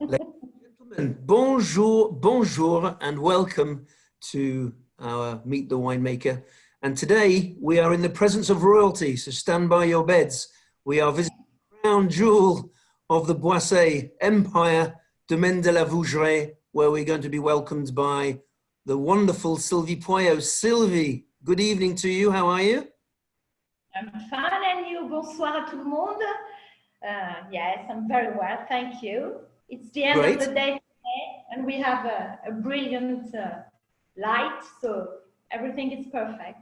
Ladies and gentlemen, bonjour, bonjour, and welcome to our Meet the Winemaker. And today we are in the presence of royalty, so stand by your beds. We are visiting the crown jewel of the Boisset Empire, Domaine de la Vougerie, where we're going to be welcomed by the wonderful Sylvie Poillot. Sylvie, good evening to you. How are you? I'm fine, and you? Bonsoir à tout le monde. Yes, I'm very well, thank you. It's the end of the day today, and we have a brilliant light, so everything is perfect.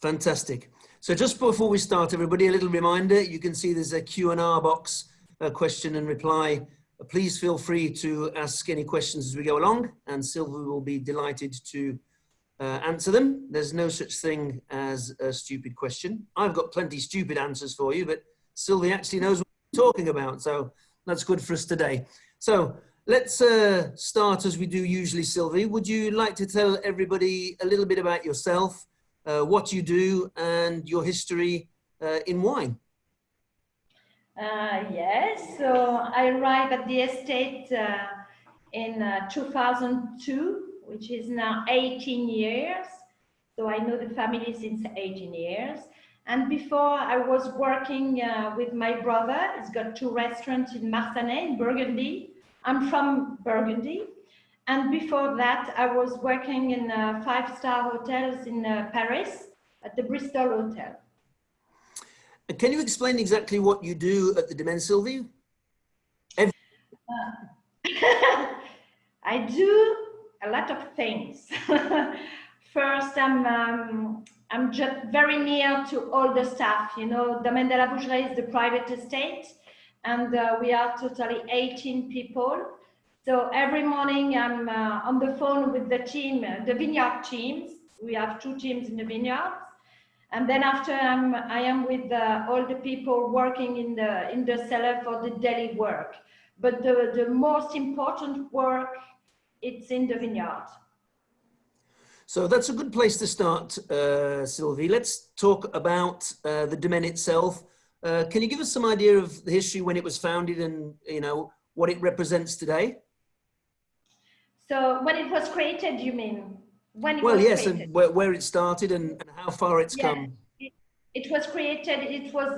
Fantastic. So just before we start, everybody, a little reminder, you can see there's a Q&R box, a question and reply. Please feel free to ask any questions as we go along, and Sylvie will be delighted to answer them. There's no such thing as a stupid question. I've got plenty stupid answers for you, but Sylvie actually knows what we're talking about, so that's good for us today. So let's start as we do usually, Sylvie. Would you like to tell everybody a little bit about yourself, what you do, and your history in wine? Yes, so I arrived at the estate in 2002, which is now 18 years. So I know the family since 18 years. And before I was working with my brother. He's got two restaurants in Marsanais, in Burgundy. I'm from Burgundy. And before that, I was working in five-star hotels in Paris at the Bristol Hotel. Can you explain exactly what you do at the Domaine, Sylvie? I do a lot of things. First, I'm just very near to all the staff. You know, Domaine de la Vougerie is the private estate, and we are totally 18 people. So every morning I'm on the phone with the team, the vineyard teams. We have two teams in the vineyards. And then after I am with all the people working in the cellar for the daily work. But the most important work, it's in the vineyard. So that's a good place to start, Sylvie. Let's talk about the Domaine itself. Can you give us some idea of the history when it was founded and, you know, what it represents today? So when it was created, you mean? Well, yes, and where it started and how far it's come. It was created, it was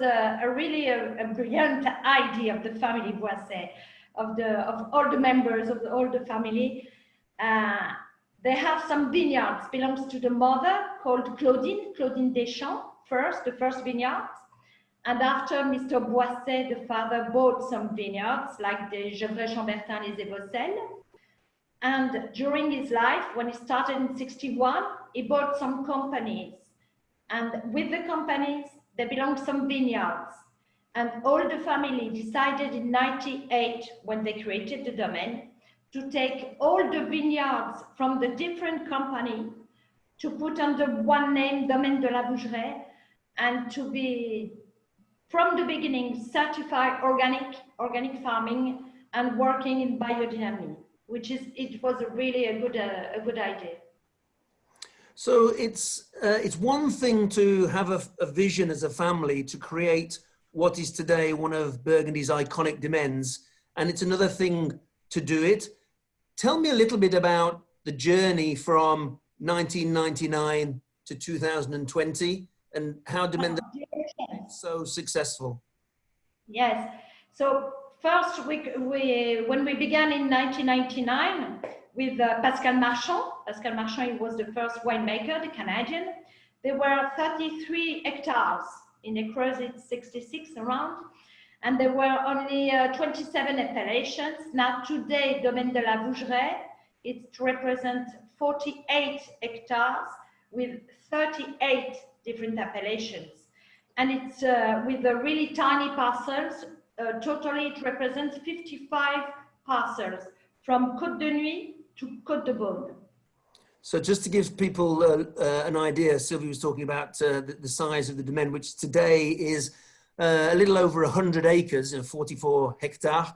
really a brilliant idea of the family Boisset, of all the members of all the family. They have some vineyards, belongs to the mother called Claudine Deschamps, the first vineyards. And after Mr. Boisset, the father, bought some vineyards like the Vougeraie, Chambertin, les Évocelles. And during his life, when he started in 61, he bought some companies. And with the companies, there belonged some vineyards. And all the family decided in 98, when they created the Domaine, to take all the vineyards from the different company to put under one name, Domaine de la Vougerie, and to be, from the beginning, certified organic farming and working in biodynamics, it was really a good idea. So it's one thing to have a vision as a family to create what is today one of Burgundy's iconic domains, and it's another thing to do it. Tell me a little bit about the journey from 1999 to 2020 and how Domaine is so successful. Yes. So first, when we began in 1999 with Pascal Marchand. Pascal Marchand, he was the first winemaker, the Canadian. There were 33 hectares in acres, it's 66 around. And there were only 27 appellations. Now today, Domaine de la Vougerie, it represents 48 hectares with 38 different appellations. And it's with the really tiny parcels, totally it represents 55 parcels from Côte de Nuit to Côte de Beaune. So just to give people an idea, Sylvie was talking about the size of the domain, which today is a little over 100 acres, 44 hectares.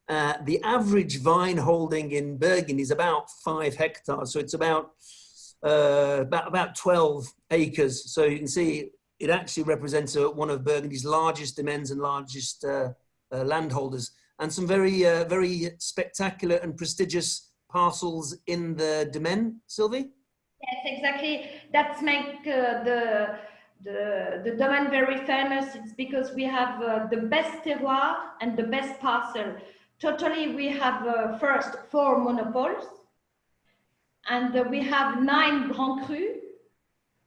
The average vine holding in Burgundy is about 5 hectares. So it's about 12 acres. So you can see it actually represents one of Burgundy's largest domains and largest landholders. and some very spectacular and prestigious parcels in the Domaine, Sylvie? Yes, exactly. That's make the Domaine very famous. It's because we have the best terroir and the best parcel. Totally, we have first 4 monopoles, and we have 9 Grand Crus,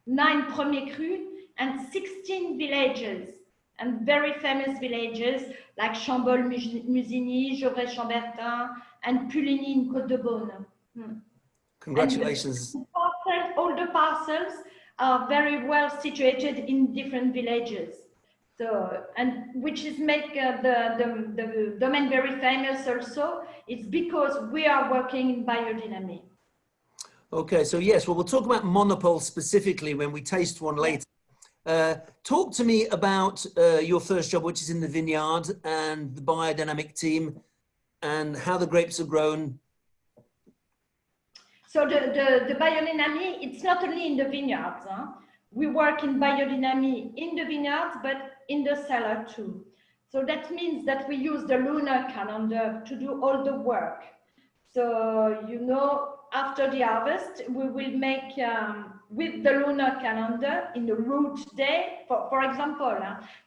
9 Premier Crus, and 16 villages, and very famous villages like Chambol-Musigny, Gevrey-Chambertin, and Puligny in Côte de Beaune. Congratulations. All the parcels are very well situated in different villages. So, and which is make the Domaine very famous also. It's because we are working in biodynamics. Okay, so yes, well, we'll talk about monopole specifically when we taste one later. Talk to me about your first job, which is in the vineyard, and the biodynamic team, and how the grapes are grown. So the biodynamic, it's not only in the vineyards. Huh? We work in biodynamic in the vineyards, but in the cellar too. So that means that we use the lunar calendar to do all the work. So, you know, after the harvest, we will make, with the lunar calendar, in the root day, for example,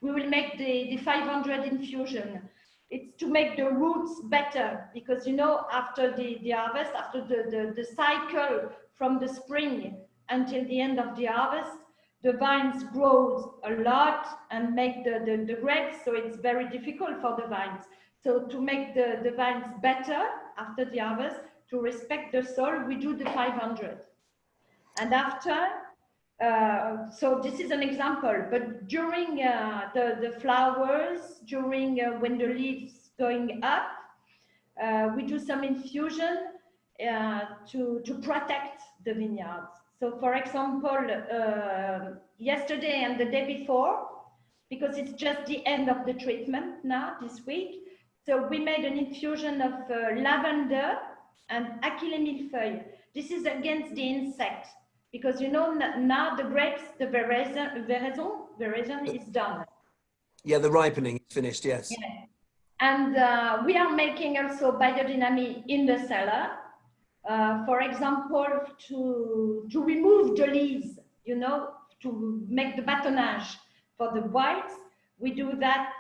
we will make the 500 infusion. It's to make the roots better, because, you know, after the harvest, after the cycle from the spring until the end of the harvest, the vines grow a lot and make the grapes, so it's very difficult for the vines. So to make the vines better after the harvest, to respect the soil, we do the 500. And after, so this is an example, but during the flowers, during when the leaves going up, we do some infusion to protect the vineyards. So for example, yesterday and the day before, because it's just the end of the treatment now, this week, so we made an infusion of lavender and Achille millefeuille. This is against the insect, because you know now the grapes, the veraison is done. Yeah, the ripening is finished, yes. Yeah. And we are making also biodynamic in the cellar. For example, to remove the leaves, you know, to make the batonnage for the whites. We do that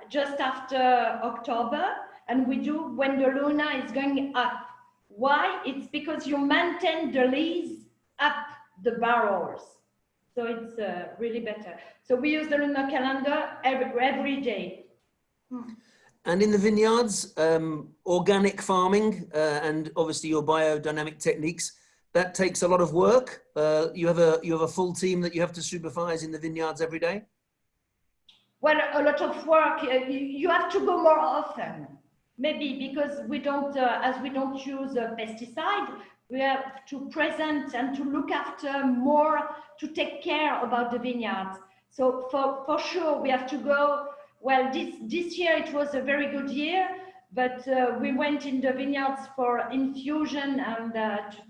just after October, and we do when the luna is going up. Why? It's because you maintain the leaves up the barrels. So it's really better. So we use the lunar calendar every day. And in the vineyards, organic farming and obviously your biodynamic techniques, that takes a lot of work. You have a full team that you have to supervise in the vineyards every day? Well, a lot of work. You have to go more often, maybe because we don't, as we don't use a pesticide, we have to present and to look after more, to take care about the vineyards. So for sure, we have to go. Well, this year it was a very good year, but we went in the vineyards for infusion and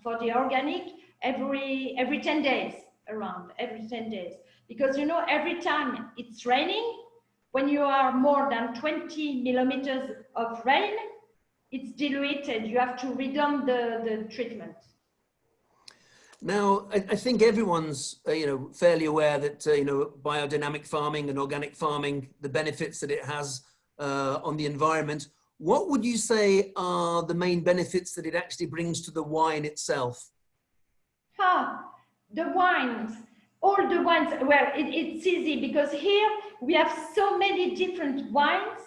for the organic every 10 days, around every 10 days. Because, you know, every time it's raining, when you are more than 20 millimeters of rain, it's diluted. You have to redone the treatment. Now, I think everyone's fairly aware that biodynamic farming and organic farming, the benefits that it has on the environment. What would you say are the main benefits that it actually brings to the wine itself? The wines, all the wines. Well, it's easy because here we have so many different wines,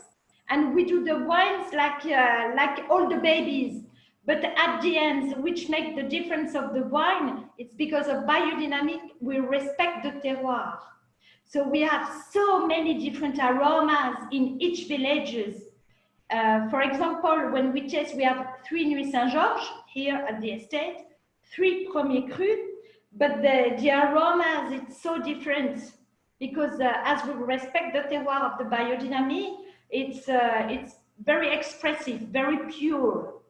and we do the wines like all the babies. But at the end, which make the difference of the wine, it's because of biodynamic, we respect the terroir. So we have so many different aromas in each villages. For example, when we taste, we have 3 Nuits Saint-Georges here at the estate, 3 Premier Crus, but the aromas, it's so different because as we respect the terroir of the biodynamic, it's very expressive, very pure.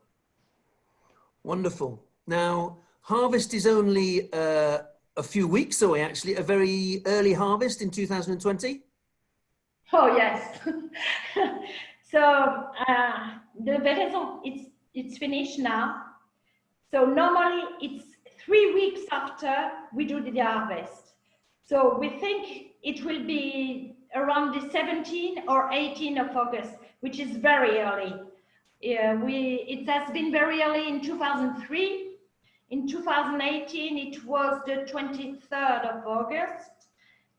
Wonderful. Now, harvest is only a few weeks away, actually, a very early harvest in 2020. Oh, yes. So the veraison, it's finished now. So normally it's 3 weeks after we do the harvest. So we think it will be around the 17 or 18 of August, which is very early. It has been very early in 2003. In 2018, it was the 23rd of August.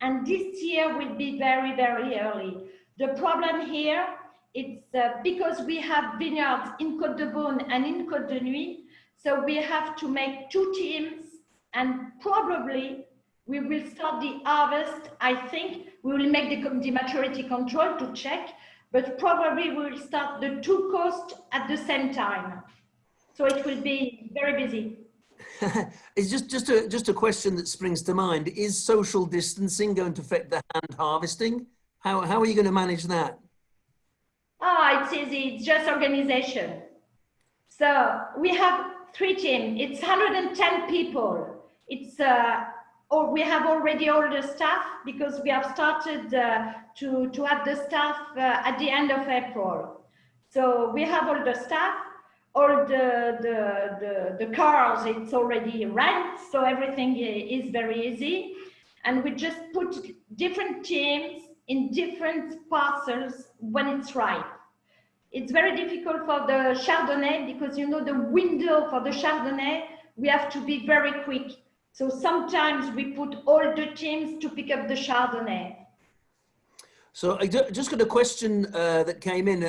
And this year will be very, very early. The problem here, it's because we have vineyards in Côte de Beaune and in Côte de Nuit. So we have to make 2 teams, and probably we will start the harvest. I think we will make the maturity control to check, but probably we will start the 2 coasts at the same time. So it will be very busy. It's just a question that springs to mind. Is social distancing going to affect the hand harvesting? How are you going to manage that? It's easy. It's just organization. So we have 3 teams. It's 110 people. It's we have already all the staff because we have started to have the staff at the end of April. So we have all the staff, all the cars. It's already rent, so everything is very easy. And we just put different teams in different parcels when it's right. It's very difficult for the Chardonnay because, you know, the window for the Chardonnay, we have to be very quick. So sometimes we put all the teams to pick up the Chardonnay. So I just got a question that came in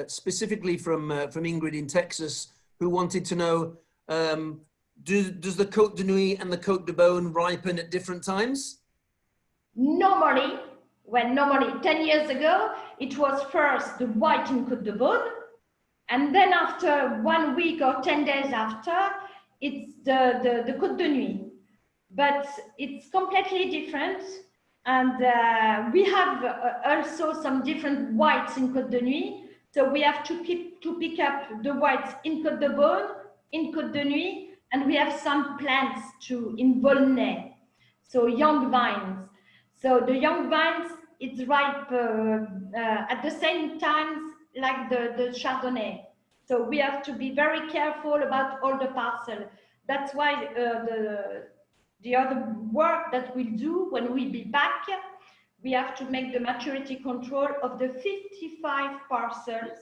specifically from Ingrid in Texas, who wanted to know, does the Côte de Nuit and the Côte de Beaune ripen at different times? Normally 10 years ago, it was first the white in Côte de Beaune, and then after 1 week or 10 days after, it's the Côte de Nuit. But it's completely different. And we have also some different whites in Côte de Nuit. So we have to pick up the whites in Côte de Beaune, in Côte de Nuit, and we have some plants too in Volnay. So young vines. So the young vines, it's ripe at the same time like the Chardonnay. So we have to be very careful about all the parcel. That's why the other work that we'll do when we be back, we have to make the maturity control of the 55 parcels.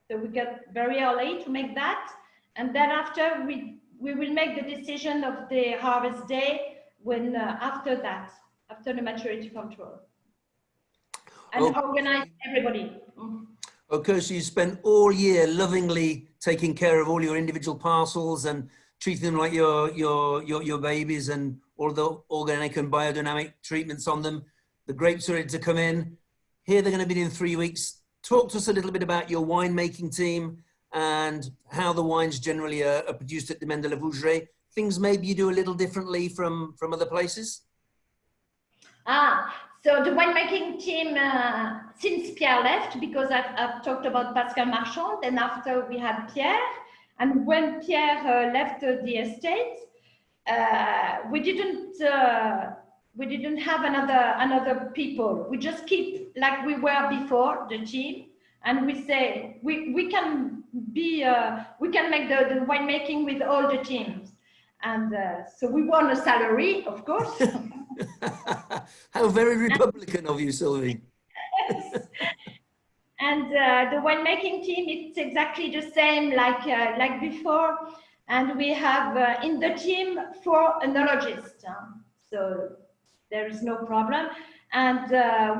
So we get very early to make that. And then after we will make the decision of the harvest day when after that, after the maturity control. And organize everybody. Okay, so you spent all year lovingly taking care of all your individual parcels and treating them like your babies, and all the organic and biodynamic treatments on them. The grapes are ready to come in. Here they're going to be in 3 weeks. Talk to us a little bit about your winemaking team and how the wines generally are produced at Domaine de la Vougerie. Things maybe you do a little differently from other places? So the winemaking team, since Pierre left, because I've talked about Pascal Marchand, and after we had Pierre, and when Pierre left the estate, we didn't have another people. We just keep like we were before, the team, and we say we can make the winemaking with all the teams, and so we want a salary, of course. How very Republican of you, Sylvie. Yes. And the winemaking team, it's exactly the same like before. And we have in the team 4 enologists. So there is no problem. And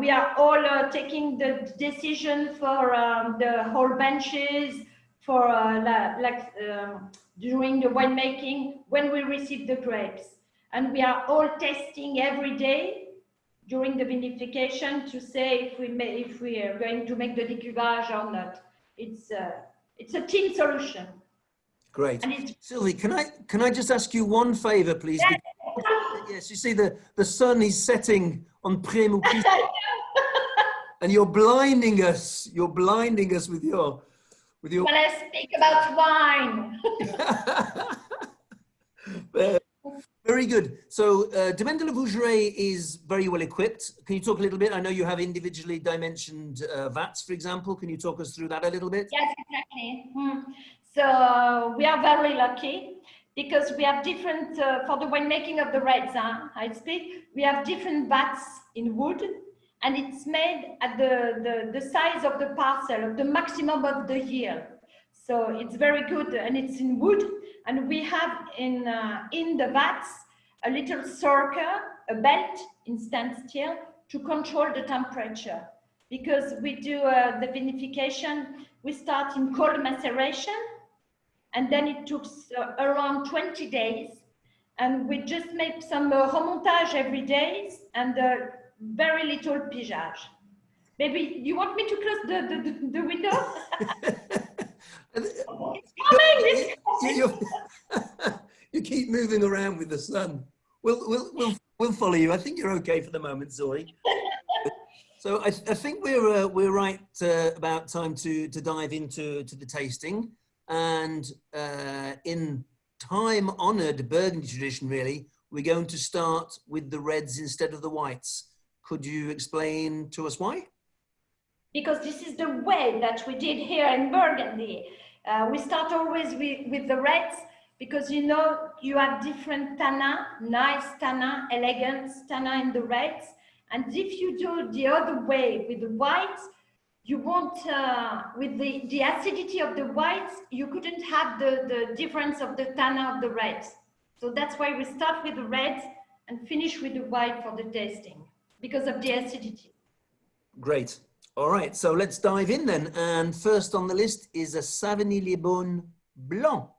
we are all taking the decision for the whole benches, for during the winemaking, when we receive the grapes. And we are all testing every day during the vinification to say if we are going to make the décuvage or not. It's a team solution. Great. Sylvie, can I just ask you one favor, please? Yes, yes, you see the sun is setting on Pré-Mouquis, and you're blinding us. You're blinding us with your. When I speak about wine. Very good. So Domaine de la Vougerie is very well equipped. Can you talk a little bit? I know you have individually dimensioned vats, for example. Can you talk us through that a little bit? Yes, exactly. So we are very lucky because we have different, for the winemaking of the reds, I speak, we have different vats in wood, and it's made at the size of the parcel, of the maximum of the yield. So it's very good, and it's in wood, and we have in the vats a little circle, a belt in standstill to control the temperature. Because we do the vinification, we start in cold maceration, and then it took around 20 days. And we just make some remontage every day and very little pigeage. Maybe you want me to close the window? It's coming! You keep moving around with the sun. We'll follow you. I think you're okay for the moment, Zoe. So I think we're right about time to dive into the tasting, and in time-honoured Burgundy tradition, really, we're going to start with the reds instead of the whites. Could you explain to us why? Because this is the way that we did here in Burgundy. We start always with the reds because you know you have different tannin, nice tannin, elegant tannin in the reds. And if you do the other way with the whites, you won't, with the acidity of the whites, you couldn't have the difference of the tannin of the reds. So that's why we start with the reds and finish with the white for the tasting, because of the acidity. Great. All right, so let's dive in then. And first on the list is a Savenay-les-Beaunes Blanc,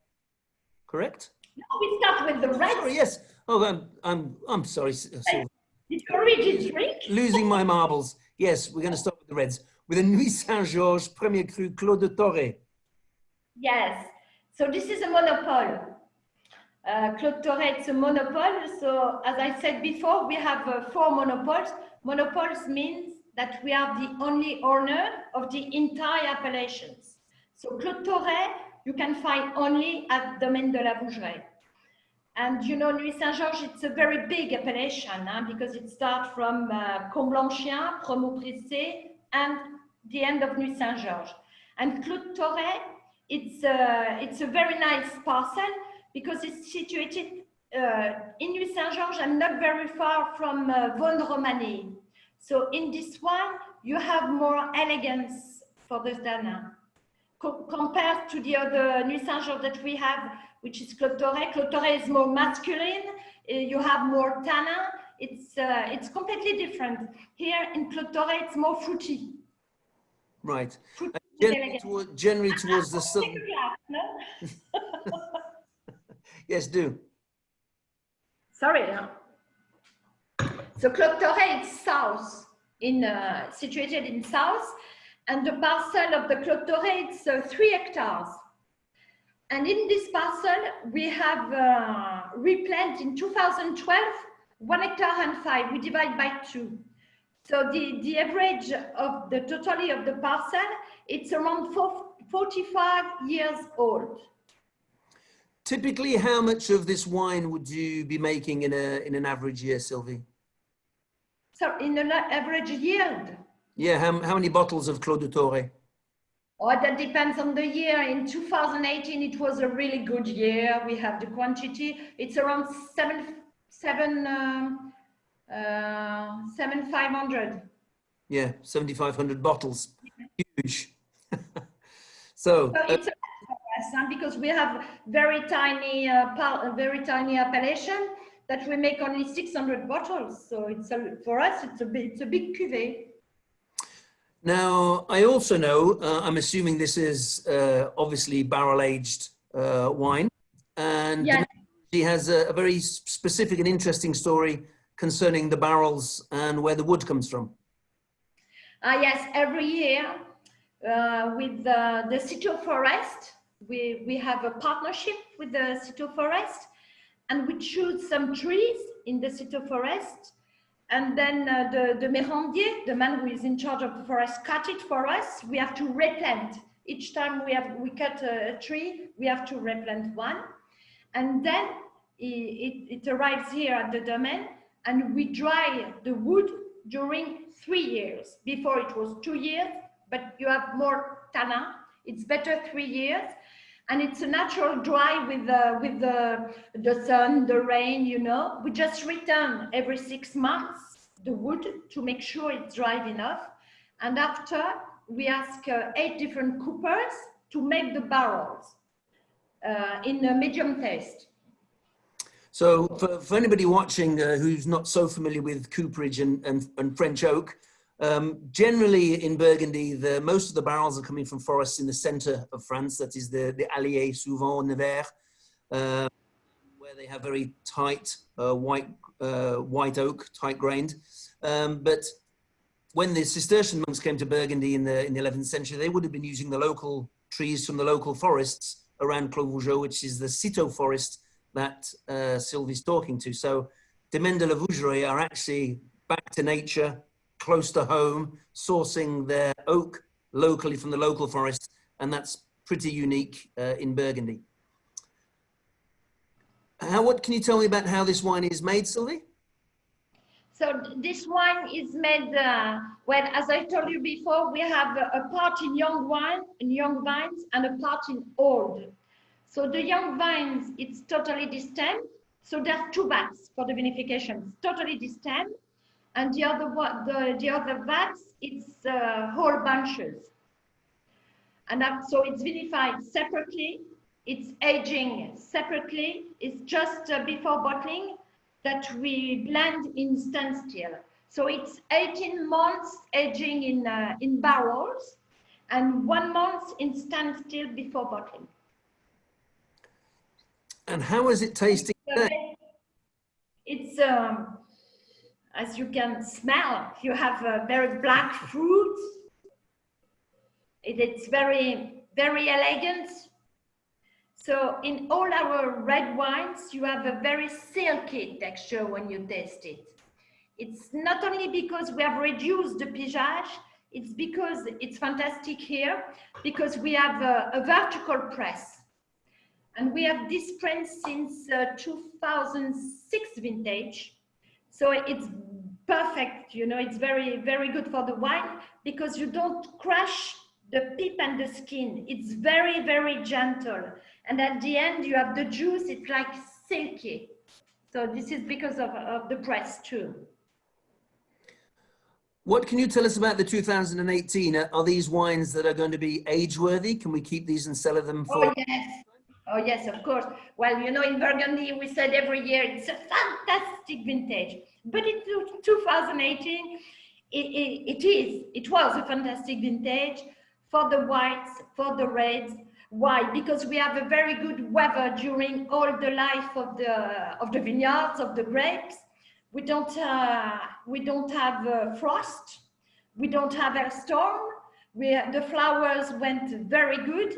correct? No, we start with the reds. Sorry, yes. Oh, I'm sorry. Did you already drink? Losing my marbles. Yes, we're going to start with the reds. With a Nuit Saint-Georges Premier Cru Clos de Torre. Yes. So this is a monopole. Clos de Torre, it's a monopole. So as I said before, we have 4 monopoles. Monopoles means that we are the only owner of the entire appellations. So Clos de Torre, you can find only at Domaine de la Vougerie. And you know, Nuit Saint-Georges, it's a very big appellation because it starts from Comblanchien, Promaux-Prissé, and the end of Nuit Saint-Georges. And Clos de Torre, it's a very nice parcel because it's situated in Nuit Saint-Georges and not very far from Vougeraie. So in this one, you have more elegance for the tannin. Compared to the other Nuit Saint-Georges that we have, which is Clos de Torre. Clos de Torre is more masculine. You have more tannin. It's completely different. Here in Clos de Torre, it's more fruity. Right. Fruity Generally towards the sun. No? Yes, do. Sorry. So Clos de Torre is south, situated in south. And the parcel of the Clos de Torre, it's 3 hectares. And in this parcel, we have replanted in 2012, 1 hectare and 5. We divide by 2. So the average of the totality of the parcel, it's around 45 years old. Typically, how much of this wine would you be making in an average year, Sylvie? So in an average yield? Yeah, how many bottles of Clos de Torre? Oh, that depends on the year. In 2018, it was a really good year. We have the quantity. It's around 7,500. Yeah, 7,500 bottles. Huge. So it's because we have very tiny appellation that we make only 600 bottles. So for us, it's a big cuvée. Now, I also know, I'm assuming this is obviously barrel-aged wine, and yes. She has a very specific and interesting story concerning the barrels and where the wood comes from. Yes, every year with the Citeaux Forest, we have a partnership with the Citeaux Forest, and we choose some trees in the Citeaux Forest. And then the mérandier, the man who is in charge of the forest, cut it for us. We have to replant. Each time we cut a tree, we have to replant one. And then it arrives here at the Domaine, and we dry the wood during 3 years. Before it was 2 years, but you have more tannin. It's better 3 years. And it's a natural dry with the sun, the rain, you know. We just return every 6 months the wood to make sure it's dry enough. And after, we ask 8 different coopers to make the barrels in a medium taste. So for anybody watching who's not so familiar with cooperage and French oak, generally in Burgundy, most of the barrels are coming from forests in the center of France. That is the Allier, souvent Nevers, where they have very tight white oak, tight grained. But when the Cistercian monks came to Burgundy in the 11th century, they would have been using the local trees from the local forests around Clos Blanc, which is the Citeaux forest that Sylvie's talking to. So Domaine de la Vougerie are actually back to nature, close to home, sourcing their oak locally from the local forest, and that's pretty unique in Burgundy. What can you tell me about how this wine is made, Sylvie? So this wine is made, well, as I told you before, we have a part in young vines, and a part in old. So the young vines, it's totally destemmed. So there's 2 vats for the vinification, it's totally destemmed. And the other vats, it's whole bunches. And so it's vinified separately, it's aging separately. It's just before bottling that we blend in standstill. So it's 18 months aging in barrels and 1 month in standstill before bottling. And how is it tasting today? It's, as you can smell, you have a very black fruit. It's very, very elegant. So in all our red wines, you have a very silky texture when you taste it. It's not only because we have reduced the pigeage, it's because it's fantastic here, because we have a vertical press. And we have this press since 2006 vintage. So it's perfect, you know, it's very, very good for the wine because you don't crush the pip and the skin. It's very, very gentle. And at the end, you have the juice, it's like silky. So this is because of the press too. What can you tell us about the 2018? Are these wines that are going to be age-worthy? Can we keep these and sell them for? Oh, yes. Oh, yes, of course. Well, you know, in Burgundy, we said every year, it's a fantastic vintage. But in 2018, it was a fantastic vintage for the whites, for the reds. Why? Because we have a very good weather during all the life of the vineyards, of the grapes. We don't have frost. We don't have a storm. The flowers went very good.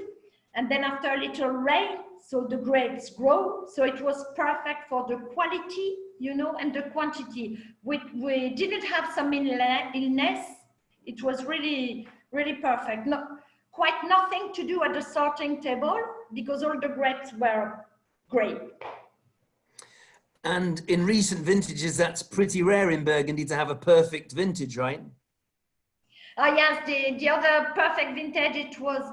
And then after a little rain, so the grapes grow. So it was perfect for the quality, you know, and the quantity. We didn't have some illness. It was really, really perfect. No, quite nothing to do at the sorting table because all the grapes were great. And in recent vintages, that's pretty rare in Burgundy to have a perfect vintage, right? Yes, the other perfect vintage, it was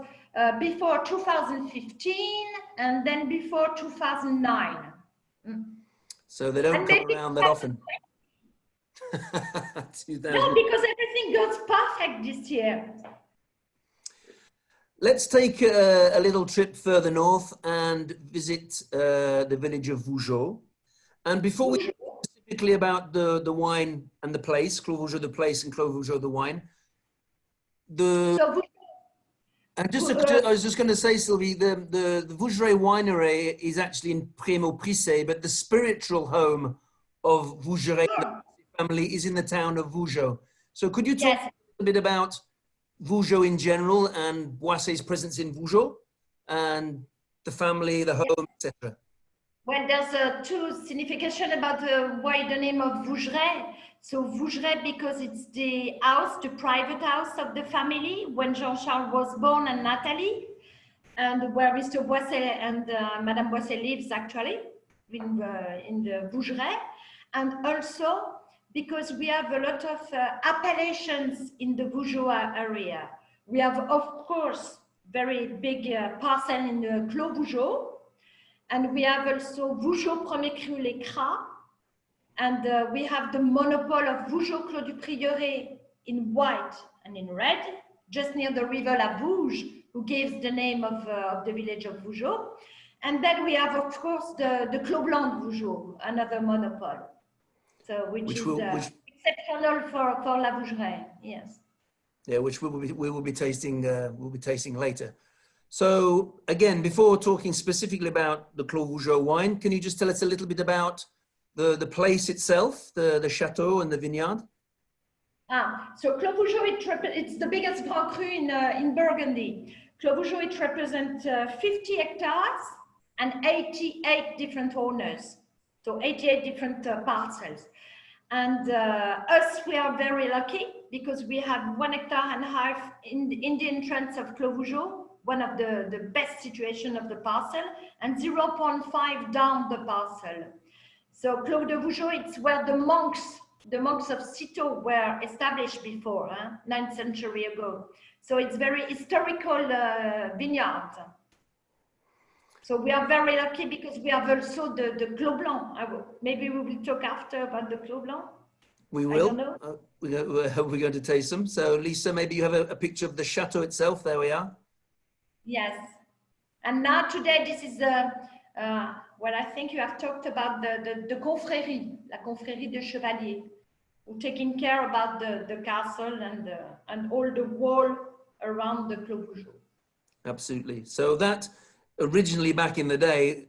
before 2015 and then before 2009. So they don't come around that often. No, because everything goes perfect this year. Let's take a little trip further north and visit the village of Vougeot. And before we talk specifically about the wine and the place, Clos Blanc the place and Clos Blanc the wine, and I was just going to say, Sylvie, the Vougeraie winery is actually in Prémaux-Prissé, but the spiritual home of Vougeraie family is in the town of Vougeot. So could you talk a bit about Vougeot in general and Boisset's presence in Vougeot and the family, the home, etc.? Well, there's two signification about why the name of Vougeraie. So Vougeraie because it's the house, the private house of the family when Jean-Charles was born and Nathalie, and where Mr. Boisset and Madame Boisset lives actually. in the Vougeraie, and also because we have a lot of appellations in the Vougeot area. We have, of course, very big parcel in the Clos Blanc, and we have also Vougeot Premier Cru Les Cras, and we have the monopoly of Vougeot Clos du Prieuré in white and in red, just near the river La Vouge, who gives the name of the village of Vougeot. And then we have, of course, the Clos Blanc de Vougeot, another monopoly. So which is exceptional for La Vougeraie, yes. Yeah, which we will be tasting. We'll be tasting later. So again, before talking specifically about the Clos Vougeot wine, can you just tell us a little bit about the place itself, the chateau and the vineyard? So Clos Vougeot, it's the biggest Grand Cru in Burgundy. Clos Vougeot, it represents 50 hectares and 88 different owners. So 88 different parcels. And us, we are very lucky because we have 1.5 hectares in the entrance of Clos Vougeot, one of the best situation of the parcel, and 0.5 down the parcel. So Clos de Vougeot, it's where the monks of Citeaux were established before, 9th century ago. So it's very historical vineyard. So we are very lucky because we have also the Clos Blanc. Maybe we will talk after about the Clos Blanc. We will. We're going to taste them. So Lisa, maybe you have a picture of the chateau itself. There we are. Yes. And now today, this is what I think you have talked about, the confrérie, la confrérie de chevaliers, who taking care about the castle and all the wall around the Clos Blanc. Absolutely. So that originally back in the day,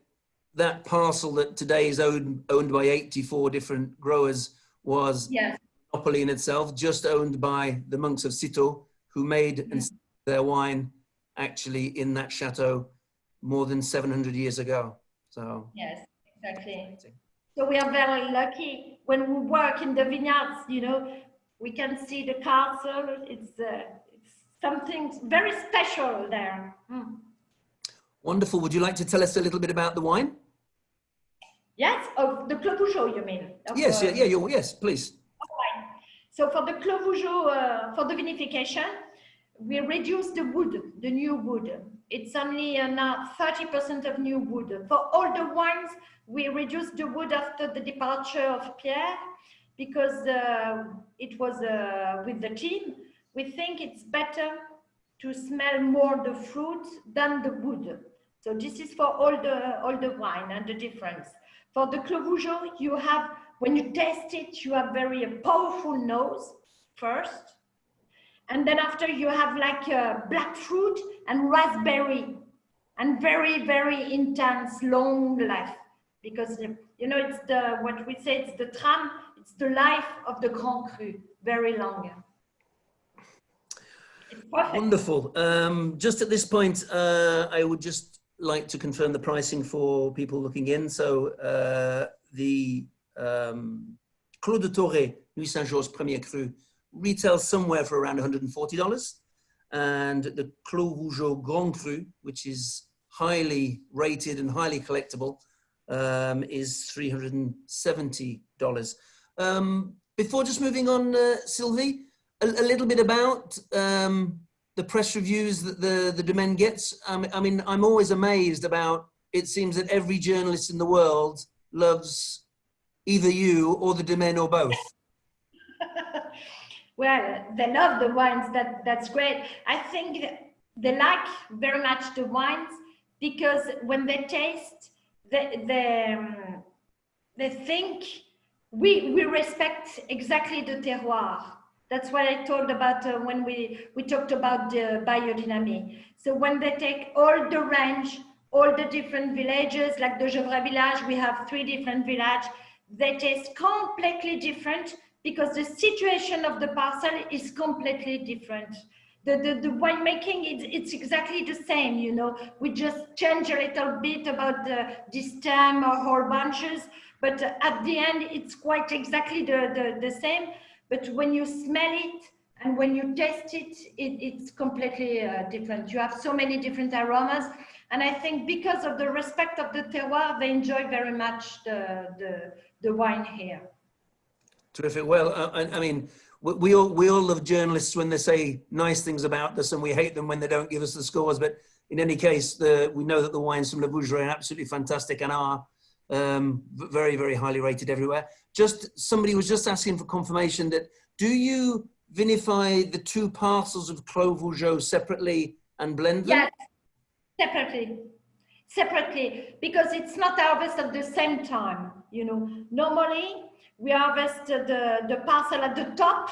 that parcel that today is owned by 84 different growers was monopoly in itself, just owned by the monks of Citeaux, who made and sold their wine actually in that chateau more than 700 years ago. So yes, exactly. So we are very lucky when we work in the vineyards. You know, we can see the castle. It's something very special there. Wonderful. Would you like to tell us a little bit about the wine? Yes, of the Clos Blanc, you mean? Yes, yes, please. Okay. So for the Clos Blanc, for the vinification, we reduce the wood, the new wood. It's only now 30% of new wood. For all the wines, we reduce the wood after the departure of Pierre because it was with the team. We think it's better to smell more the fruit than the wood. So this is for all the wine and the difference. For the Clos Blanc, you have, when you taste it, you have very powerful nose first. And then after you have like black fruit and raspberry and very, very intense long life. Because, you know, it's what we say, it's the tram, it's the life of the Grand Cru, very long. It's perfect. Wonderful. Just at this point, I would just like to confirm the pricing for people looking in. So the Clos de Torre, Nuit Saint-Georges Premier Cru, retails somewhere for around $140. And the Clos Vougeot Grand Cru, which is highly rated and highly collectible, is $370. Before just moving on, Sylvie, a little bit about the press reviews that the Domaine gets. I mean, I'm always amazed about, it seems that every journalist in the world loves either you or the Domaine or both. Well, they love the wines, that's great. I think they like very much the wines because when they taste, they think we respect exactly the terroir. That's what I told about when we talked about the biodynamics. So when they take all the range, all the different villages, like the Vougeraie village, we have 3 different villages, they taste completely different because the situation of the parcel is completely different. The winemaking, it's exactly the same, you know. We just change a little bit about the stem or whole bunches, but at the end, it's quite exactly the same. But when you smell it, And when you taste it, it's completely different. You have so many different aromas. And I think because of the respect of the terroir, they enjoy very much the wine here. Terrific. Well, I mean, we all love journalists when they say nice things about us, and we hate them when they don't give us the scores. But in any case, we know that the wines from Vougeraie are absolutely fantastic and are very, very highly rated everywhere. Somebody was just asking for confirmation that, do you vinify the two parcels of Clos Blanc separately and blend them? Yes, separately, because it's not harvested at the same time. You know, normally we harvest the parcel at the top.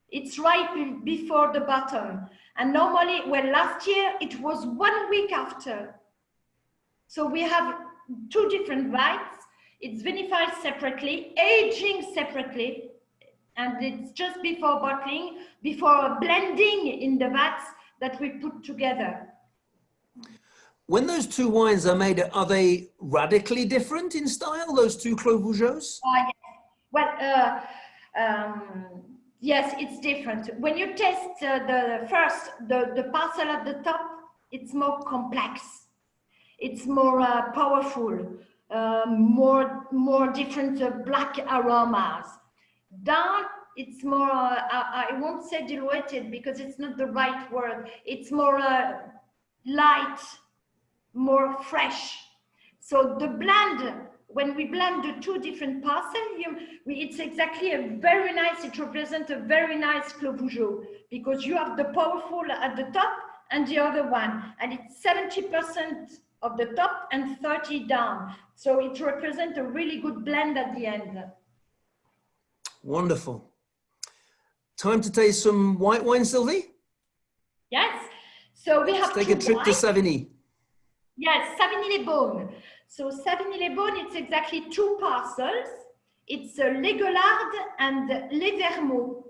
It's right before the bottom. And normally, well, last year it was 1 week after. So we have two different vines. It's vinified separately, aging separately, and it's just before bottling, before blending in the vats that we put together. When those two wines are made, are they radically different in style, those two Clos Blancs? Yes. Well, yes, it's different. When you taste the parcel at the top, it's more complex. It's more powerful, more different black aromas. Down, it's more, I won't say diluted because it's not the right word. It's more light, more fresh. So the blend, when we blend the two different parcels, it's exactly it represents a very nice Clos Blanc, because you have the powerful at the top and the other one, and it's 70% of the top and 30 down. So it represents a really good blend at the end. Wonderful. Time to taste some white wine, Sylvie? Yes. So we have Let's take a trip to Savigny. Yes, Savigny-les-Beaunes. So Savigny-les-Beaunes, it's exactly two parcels. It's Les Gueulardes and Les Vermeaux.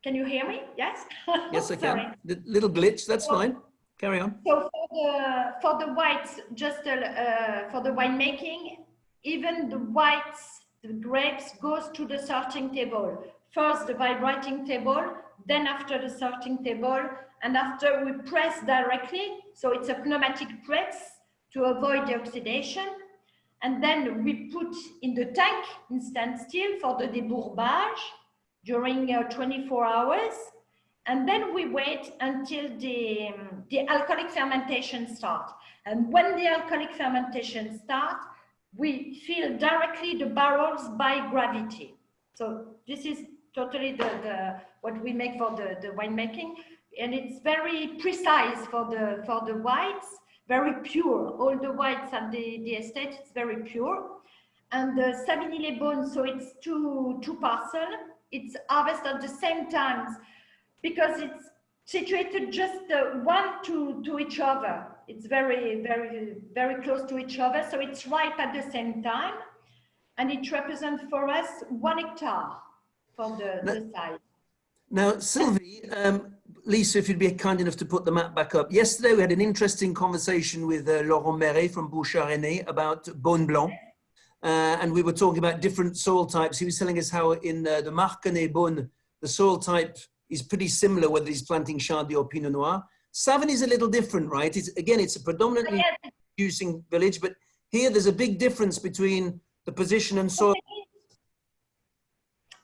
Can you hear me? Yes? Yes, I can. Little glitch, that's fine. Carry on. So for the whites, just for the winemaking, even the whites, the grapes goes to the sorting table. First the writing table, then after the sorting table, and after we press directly, so it's a pneumatic press to avoid the oxidation. And then we put in the tank in standstill for the débourbage during 24 hours. And then we wait until the alcoholic fermentation starts. And when the alcoholic fermentation starts, we fill directly the barrels by gravity. So this is totally what we make for the winemaking. And it's very precise for the whites, very pure. All the whites at the estate, it's very pure. And the Savigny-les-Beaunes, so it's two parcels. It's harvested at the same time because it's situated just one to each other. It's very, very, very close to each other. So it's ripe at the same time. And it represents for us 1 hectare for the size. Now, Sylvie, Lisa, if you'd be kind enough to put the map back up. Yesterday, we had an interesting conversation with Laurent Meret from Vougeraie about Beaune Blanc. And we were talking about different soil types. He was telling us how in the Marconnais Beaune, the soil type is pretty similar whether he's planting Chardonnay or Pinot Noir. Savigny is a little different, right? It's a predominantly producing village, but here there's a big difference between the position and soil.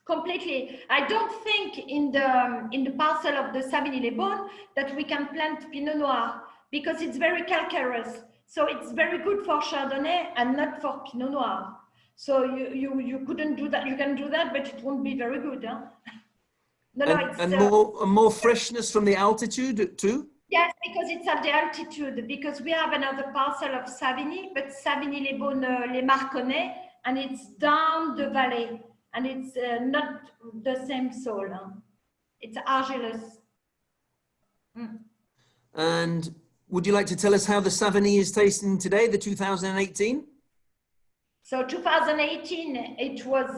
Completely. I don't think in the parcel of the Savigny-les-Beaunes that we can plant Pinot Noir because it's very calcareous. So it's very good for Chardonnay and not for Pinot Noir. So you couldn't do that. You can do that, but it won't be very good. Huh? And more freshness from the altitude too? Yes, because it's at the altitude, because we have another parcel of Savigny, but Savigny-les-Beaunes, les Marconnais, and it's down the valley, and it's not the same soil. Huh? It's argilous. Mm. And would you like to tell us how the Savigny is tasting today, the 2018? So 2018, it was,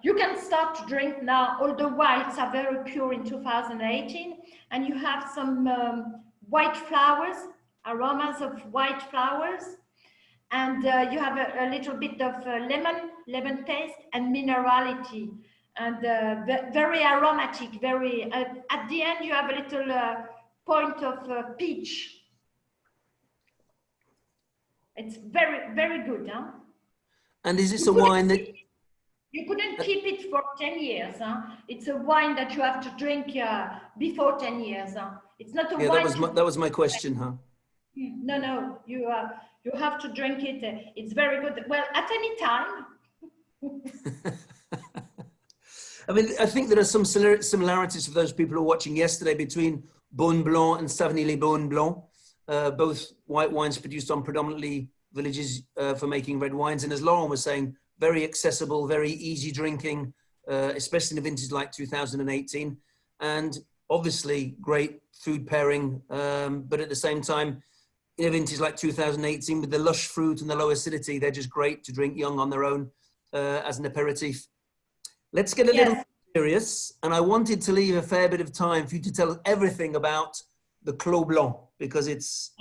you can start to drink now. All the whites are very pure in 2018. And you have some white flowers, aromas of white flowers. And you have a little bit of lemon taste and minerality. and very aromatic. Very at the end, you have a little point of peach. It's very good, huh? And is this a wine that you couldn't keep it for 10 years? Huh? It's a wine that you have to drink before 10 years. Huh? It's not a wine. That was my question, huh? No, you have to drink it. It's very good. Well, at any time. I mean, I think there are some similarities for those people who were watching yesterday between Beaune Blanc and Savigny-les-Beaune Blanc, both white wines produced on predominantly villages for making red wines. And as Laurent was saying, very accessible, very easy drinking, especially in a vintage like 2018. And obviously great food pairing, but at the same time, in a vintage like 2018 with the lush fruit and the low acidity, they're just great to drink young on their own as an aperitif. Let's get a little serious, and I wanted to leave a fair bit of time for you to tell us everything about the Clos Blanc, because it's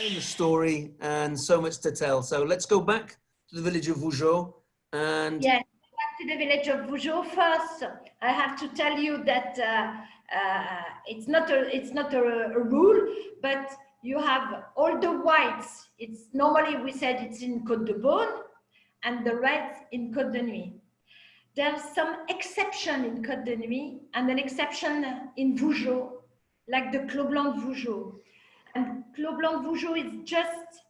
in the story and so much to tell. So let's go back to the village of Vougeot. And yes, back to the village of Vougeot. First, I have to tell you that it's not a rule, but you have all the whites. It's normally we said it's in Côte de Beaune, and the reds in Côte de Nuit. There's some exception in Côte de Nuit and an exception in Vougeot, like the Clos Blanc de Vougeot. And Clos Blanc de Vougeot is just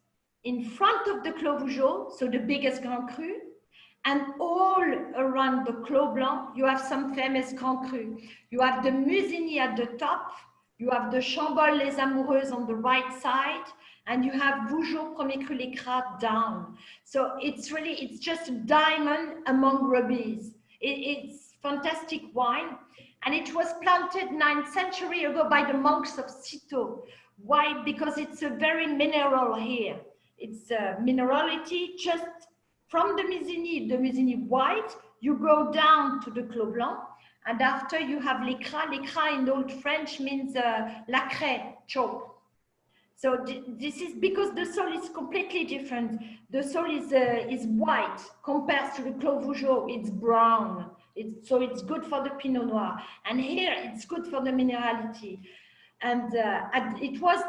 in front of the Clos Vougeot, so the biggest Grand Cru. And all around the Clos Blanc, you have some famous Grand Cru. You have the Musigny at the top, you have the Chambolle Les Amoureuses on the right side, and you have Vougeot Premier Cru Les Cras down. So it's just a diamond among rubies. It's fantastic wine. And it was planted 9th century ago by the monks of Citeaux. Why? Because it's a very mineral here. It's a minerality just from the Musigny white, you go down to the Clos Blanc, and after you have Les Cras. Les Cras in Old French means la craie, choke. So this is because the soil is completely different. The soil is white compared to the Clos Vougeot. It's brown. So it's good for the Pinot Noir. And here it's good for the minerality. And it was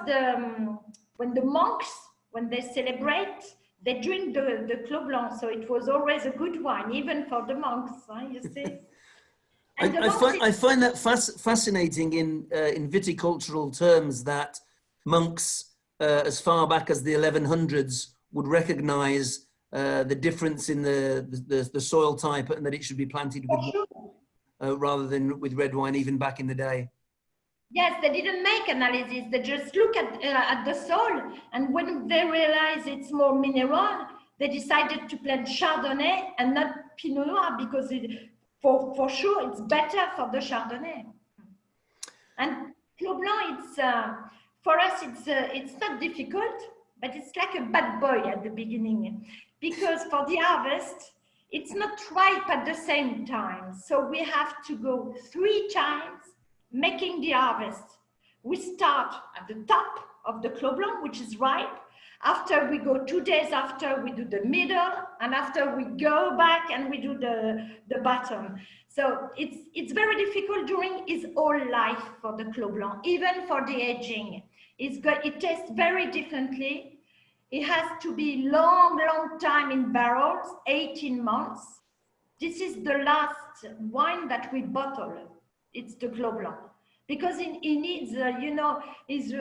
when the monks, when they celebrate, they drink the Clos Blanc. So it was always a good wine, even for the monks, you see. I find that fascinating in viticultural terms, that monks as far back as the 1100s would recognize the difference in the soil type, and that it should be planted with rather than with red wine, even back in the day. Yes, they didn't make analysis. They just look at the soil, and when they realize it's more mineral, they decided to plant Chardonnay and not Pinot Noir, because for sure it's better for the Chardonnay. And Clos Blanc, for us, it's not difficult, but it's like a bad boy at the beginning, because for the harvest, it's not ripe at the same time. So we have to go 3 times making the harvest. We start at the top of the Clos Blanc, which is ripe. After we go 2 days after, we do the middle, and after we go back and we do the bottom. So it's very difficult during its whole life for the Clos Blanc, even for the aging. It tastes very differently. It has to be long time in barrels, 18 months. This is the last wine that we bottle. It's the Clos Blanc, because it needs, is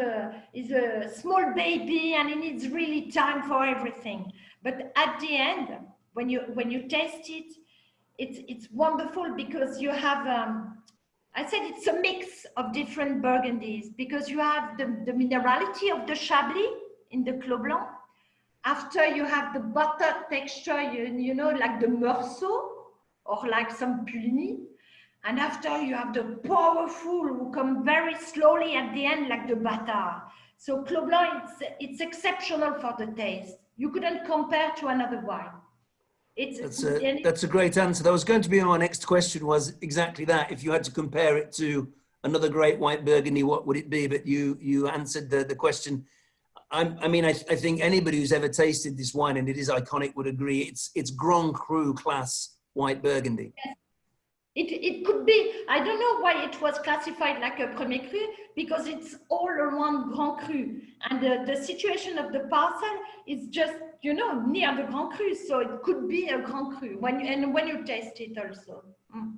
a small baby, and it needs really time for everything. But at the end, when you taste it, it's wonderful, because you have, I said it's a mix of different Burgundies, because you have the minerality of the Chablis in the Clos Blanc. After you have the butter texture, you know, like the Meursault or like some Puligny. And after you have the powerful who come very slowly at the end, like the Bâtard. So Clos Blanc, it's exceptional for the taste. You couldn't compare to another wine. That's a great answer. That was going to be my next question, was exactly that. If you had to compare it to another great white Burgundy, what would it be? But you answered the question. I think anybody who's ever tasted this wine, and it is iconic, would agree. It's Grand Cru class white Burgundy. Yes. It could be, I don't know why it was classified like a Premier Cru, because it's all around Grand Cru. And the situation of the parcel is just, you know, near the Grand Cru. So it could be a Grand Cru when you taste it also. Mm.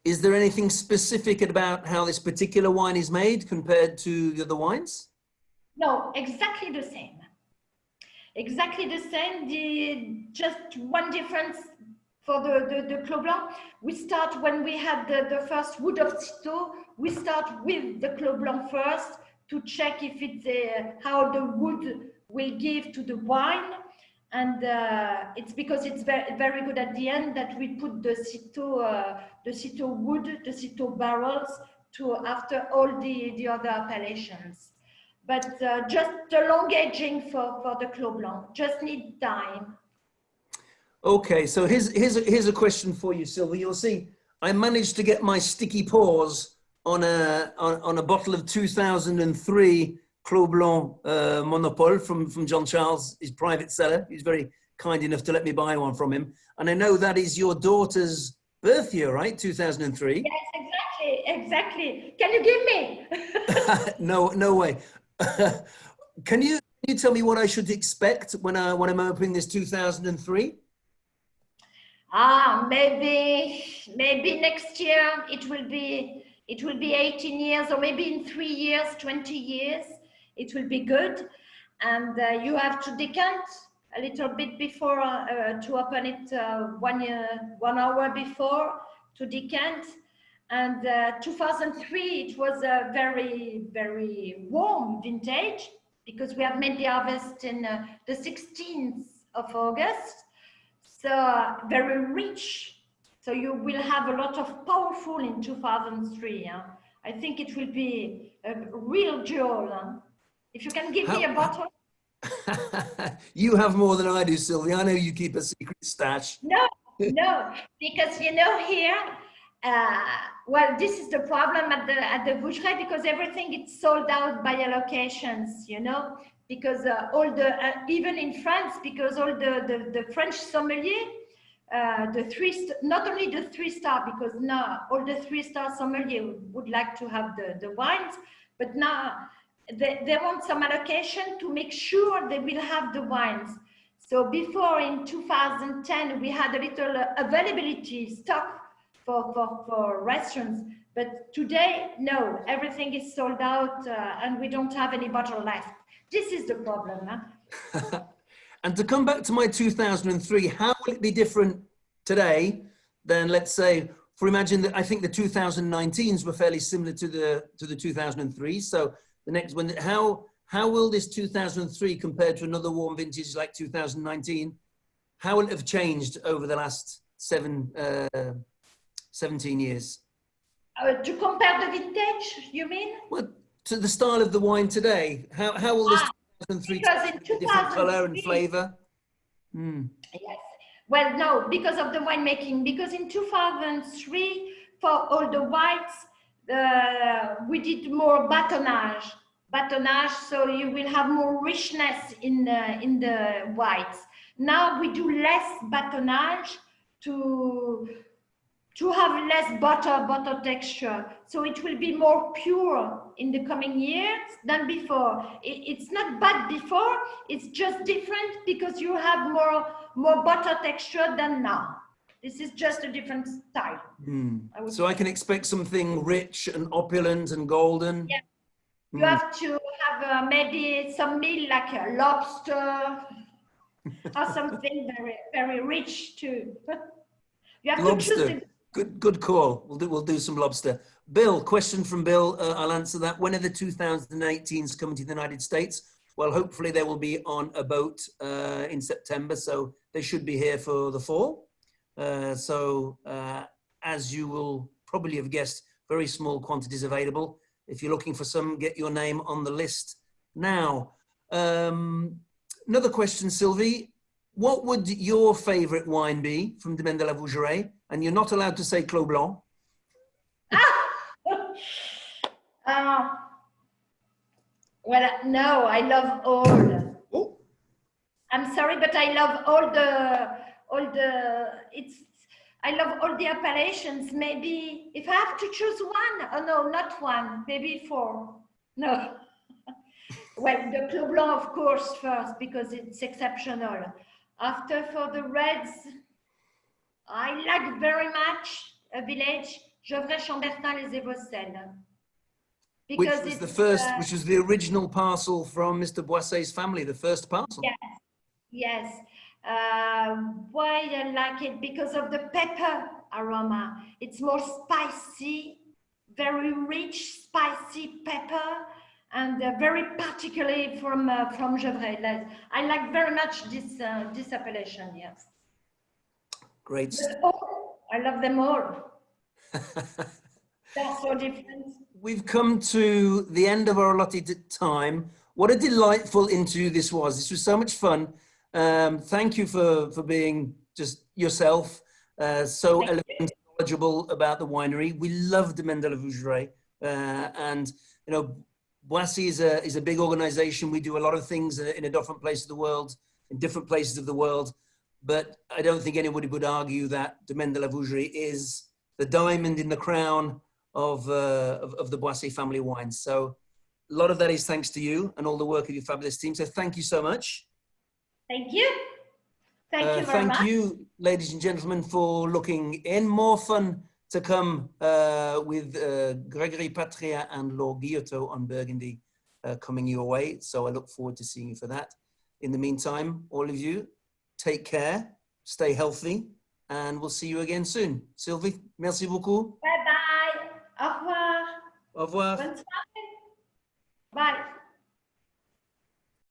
Is there anything specific about how this particular wine is made compared to the other wines? No, exactly the same. Exactly the same. Just one difference for the Clos Blanc. We start when we had the first wood of Citeaux. We start with the Clos Blanc first to check if it's how the wood will give to the wine. And it's because it's very, very good at the end that we put the Citeaux wood, the Citeaux barrels to after all the other appellations. But just the long aging for the Clos Blanc, just need time. Okay, so here's a question for you, Sylvie. You'll see, I managed to get my sticky paws on a bottle of 2003 Clos Blanc Monopole from John Charles, his private seller. He's very kind enough to let me buy one from him. And I know that is your daughter's birth year, right? 2003. Yes, exactly. Can you give me? No way. Can you tell me what I should expect when I'm opening this 2003? Maybe next year it will be 18 years, or maybe in 3 years, 20 years, it will be good. And you have to decant a little bit before to open it 1 hour before to decant. And 2003, it was a very, very warm vintage because we have made the harvest in the 16th of August. So very rich. So you will have a lot of powerful in 2003. I think it will be a real jewel. If you can give me a bottle. You have more than I do, Sylvie. I know you keep a secret stash. No, because you know here, well, this is the problem at the Vougeraie, because everything is sold out by allocations, you know, because all the even in France, because all the French sommelier, not only the 3-star, because now all the 3-star sommelier would like to have the wines, but now they want some allocation to make sure they will have the wines. So before in 2010, we had a little availability stock for restaurants, but today, no, everything is sold out and we don't have any bottle left. This is the problem. Huh? And to come back to my 2003, how will it be different today than, let's say, for imagine that I think the 2019s were fairly similar to the 2003. So the next one, how will this 2003 compared to another warm vintage like 2019, how will it have changed over the last 17 years? To compare the vintage, you mean? Well, to the style of the wine today, how will this 2003 change? Different color and flavor? Mm. Yes. Well, no, because of the winemaking. Because in 2003, for all the whites, we did more batonnage. So you will have more richness in the whites. Now we do less batonnage to have less butter texture. So it will be more pure in the coming years than before. It's not bad before, it's just different because you have more butter texture than now. This is just a different style. Mm. So I can expect something rich and opulent and golden. Yeah. You have to have maybe some meal like a lobster or something very, very rich too. You have lobster. To choose the... Good call. We'll do some lobster. Bill, question from Bill. I'll answer that. When are the 2018s coming to the United States? Well, hopefully they will be on a boat in September, so they should be here for the fall. As you will probably have guessed, very small quantities available. If you're looking for some, get your name on the list now. Another question, Sylvie. What would your favorite wine be from Domaine de la Vougerie? And you're not allowed to say Clos Blanc. Well, no, I love all. Oh. I'm sorry, but I love all the. I love all the appellations. Maybe if I have to choose one, oh no, not one, maybe four. No. Well, the Clos Blanc, of course, first, because it's exceptional. After, for the reds, I like very much a village, Vougeraie, Chambertin, les Évocelles. Which was the first, which was the original parcel from Mr. Boisset's family, the first parcel. Yes, yes. Why I like it? Because of the pepper aroma. It's more spicy, very rich, spicy pepper, and very particularly from Vougeraie. I like very much this appellation. Yes. Great. I love them all. They're so different. We've come to the end of our allotted time. What a delightful interview this was. This was so much fun. Thank you for being just yourself, so elegant and knowledgeable about the winery. We love Domaine de la Vougerie, and you know, Boissy is a big organization. We do a lot of things in a different place of the world, in different places of the world, but I don't think anybody would argue that Domaine de la Vougerie is the diamond in the crown of the Boissy family wines. So a lot of that is thanks to you and all the work of your fabulous team. So thank you so much. Thank you. Thank you very much. Thank you, ladies and gentlemen, for looking in. More fun to come with Gregory Patria and Laure Guillotot on Burgundy coming your way. So I look forward to seeing you for that. In the meantime, all of you, take care, stay healthy, and we'll see you again soon. Sylvie, merci beaucoup. Bye-bye. Au revoir. Au revoir. Bonne soirée. Bye.